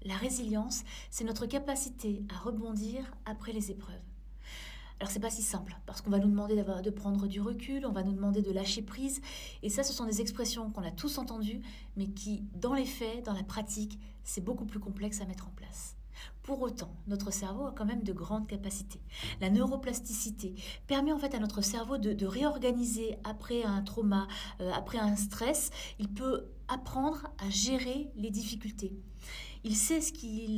La résilience, c'est notre capacité à rebondir après les épreuves. Alors c'est pas si simple, parce qu'on va nous demander de prendre du recul, on va nous demander de lâcher prise, et ça ce sont des expressions qu'on a tous entendues, mais qui, dans les faits, dans la pratique, c'est beaucoup plus complexe à mettre en place. Pour autant, notre cerveau a quand même de grandes capacités. La neuroplasticité permet en fait à notre cerveau de réorganiser après un trauma, après un stress. Il peut apprendre à gérer les difficultés. Il sait ce qu'il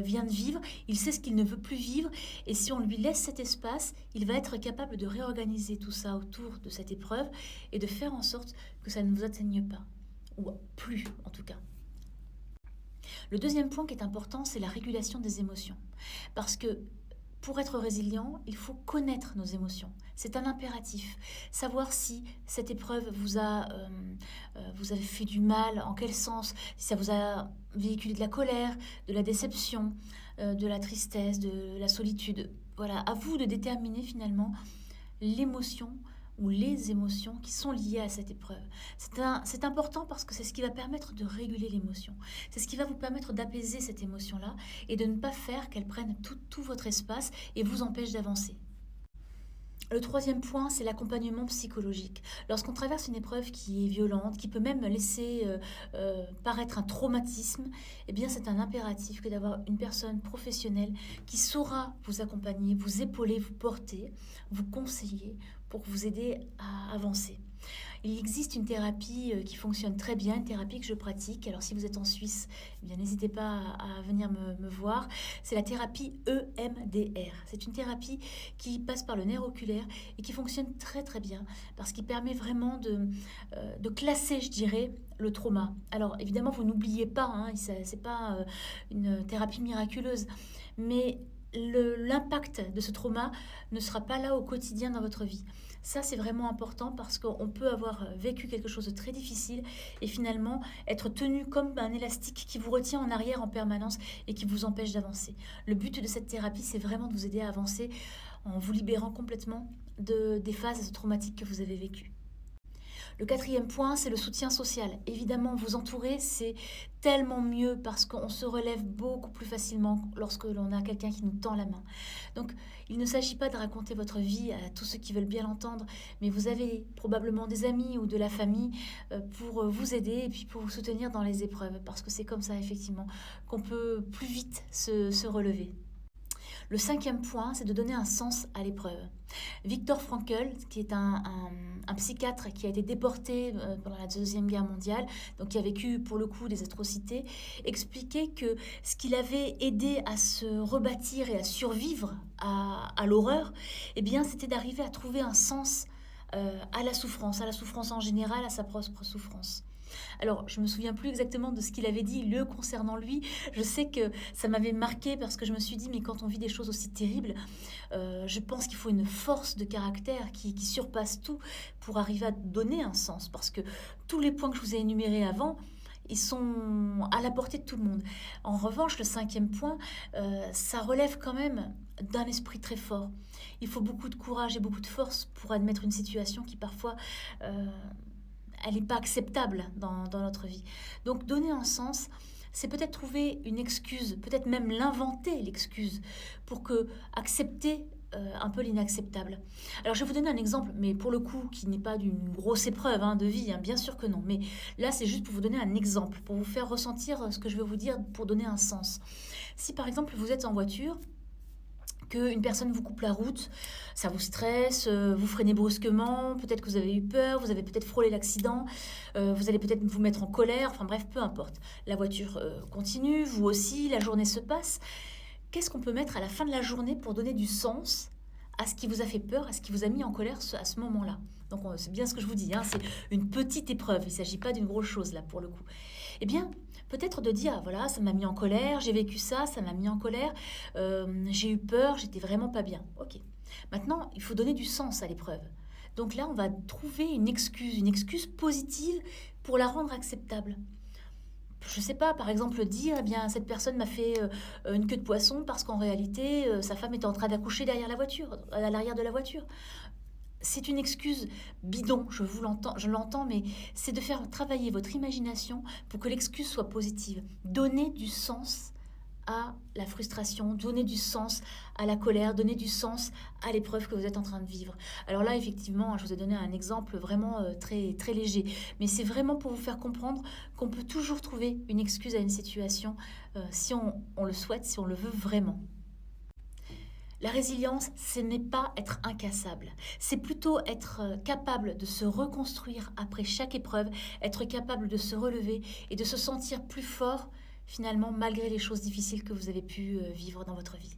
vient de vivre, il sait ce qu'il ne veut plus vivre, et si on lui laisse cet espace, il va être capable de réorganiser tout ça autour de cette épreuve et de faire en sorte que ça ne vous atteigne pas, ou plus en tout cas. Le deuxième point qui est important, c'est la régulation des émotions. Parce que pour être résilient, il faut connaître nos émotions. C'est un impératif. Savoir si cette épreuve vous avez fait du mal, en quel sens, si ça vous a véhiculé de la colère, de la déception, de la tristesse, de la solitude. Voilà, à vous de déterminer finalement l'émotion ou les émotions qui sont liées à cette épreuve. C'est important parce que c'est ce qui va permettre de réguler l'émotion. C'est ce qui va vous permettre d'apaiser cette émotion-là et de ne pas faire qu'elle prenne tout votre espace et vous empêche d'avancer. Le troisième point, c'est l'accompagnement psychologique. Lorsqu'on traverse une épreuve qui est violente, qui peut même laisser paraître un traumatisme, eh bien c'est un impératif que d'avoir une personne professionnelle qui saura vous accompagner, vous épauler, vous porter, vous conseiller pour vous aider à avancer. Il existe une thérapie qui fonctionne très bien, une thérapie que je pratique. Alors si vous êtes en Suisse, eh bien n'hésitez pas à venir me voir. C'est la thérapie EMDR. C'est une thérapie qui passe par le nerf oculaire et qui fonctionne très très bien parce qu'il permet vraiment de classer, je dirais, le trauma. Alors évidemment, vous n'oubliez pas, hein, c'est pas une thérapie miraculeuse, mais l'impact de ce trauma ne sera pas là au quotidien dans votre vie. Ça, c'est vraiment important parce qu'on peut avoir vécu quelque chose de très difficile et finalement être tenu comme un élastique qui vous retient en arrière en permanence et qui vous empêche d'avancer. Le but de cette thérapie, c'est vraiment de vous aider à avancer en vous libérant complètement des phases traumatiques que vous avez vécues. Le quatrième point, c'est le soutien social. Évidemment, vous entourer, c'est tellement mieux parce qu'on se relève beaucoup plus facilement lorsque l'on a quelqu'un qui nous tend la main. Donc, il ne s'agit pas de raconter votre vie à tous ceux qui veulent bien l'entendre, mais vous avez probablement des amis ou de la famille pour vous aider et puis pour vous soutenir dans les épreuves, parce que c'est comme ça, effectivement, qu'on peut plus vite se relever. Le cinquième point, c'est de donner un sens à l'épreuve. Viktor Frankl, qui est un psychiatre qui a été déporté pendant la Deuxième Guerre mondiale, donc qui a vécu pour le coup des atrocités, expliquait que ce qui l'avait aidé à se rebâtir et à survivre à l'horreur, eh bien, c'était d'arriver à trouver un sens à la souffrance en général, à sa propre souffrance. Alors, je me souviens plus exactement de ce qu'il avait dit le concernant lui. Je sais que ça m'avait marqué parce que je me suis dit, mais quand on vit des choses aussi terribles, je pense qu'il faut une force de caractère qui surpasse tout pour arriver à donner un sens. Parce que tous les points que je vous ai énumérés avant, ils sont à la portée de tout le monde. En revanche, le cinquième point, ça relève quand même d'un esprit très fort. Il faut beaucoup de courage et beaucoup de force pour admettre une situation qui parfois elle n'est pas acceptable dans notre vie. Donc donner un sens, c'est peut-être trouver une excuse, peut-être même l'inventer, l'excuse, pour que accepter un peu l'inacceptable. Alors je vais vous donner un exemple, mais pour le coup, qui n'est pas d'une grosse épreuve de vie, bien sûr que non. Mais là, c'est juste pour vous donner un exemple, pour vous faire ressentir ce que je veux vous dire, pour donner un sens. Si par exemple, vous êtes en voiture, qu'une personne vous coupe la route, ça vous stresse, vous freinez brusquement, peut-être que vous avez eu peur, vous avez peut-être frôlé l'accident, vous allez peut-être vous mettre en colère, enfin bref, peu importe. La voiture continue, vous aussi, la journée se passe. Qu'est-ce qu'on peut mettre à la fin de la journée pour donner du sens à ce qui vous a fait peur, à ce qui vous a mis en colère à ce moment-là? Donc c'est bien ce que je vous dis, c'est une petite épreuve, il ne s'agit pas d'une grosse chose là pour le coup. Eh bien, peut-être de dire, voilà, ça m'a mis en colère, j'ai vécu ça, ça m'a mis en colère, j'ai eu peur, j'étais vraiment pas bien. Ok. Maintenant, il faut donner du sens à l'épreuve. Donc là, on va trouver une excuse positive pour la rendre acceptable. Je sais pas, par exemple, dire, eh bien, cette personne m'a fait une queue de poisson parce qu'en réalité, sa femme était en train d'accoucher derrière la voiture, à l'arrière de la voiture. C'est une excuse bidon, je l'entends, mais c'est de faire travailler votre imagination pour que l'excuse soit positive. Donner du sens à la frustration, donner du sens à la colère, donner du sens à l'épreuve que vous êtes en train de vivre. Alors là, effectivement, je vous ai donné un exemple vraiment très, très léger, mais c'est vraiment pour vous faire comprendre qu'on peut toujours trouver une excuse à une situation si on le souhaite, si on le veut vraiment. La résilience, ce n'est pas être incassable, c'est plutôt être capable de se reconstruire après chaque épreuve, être capable de se relever et de se sentir plus fort finalement malgré les choses difficiles que vous avez pu vivre dans votre vie.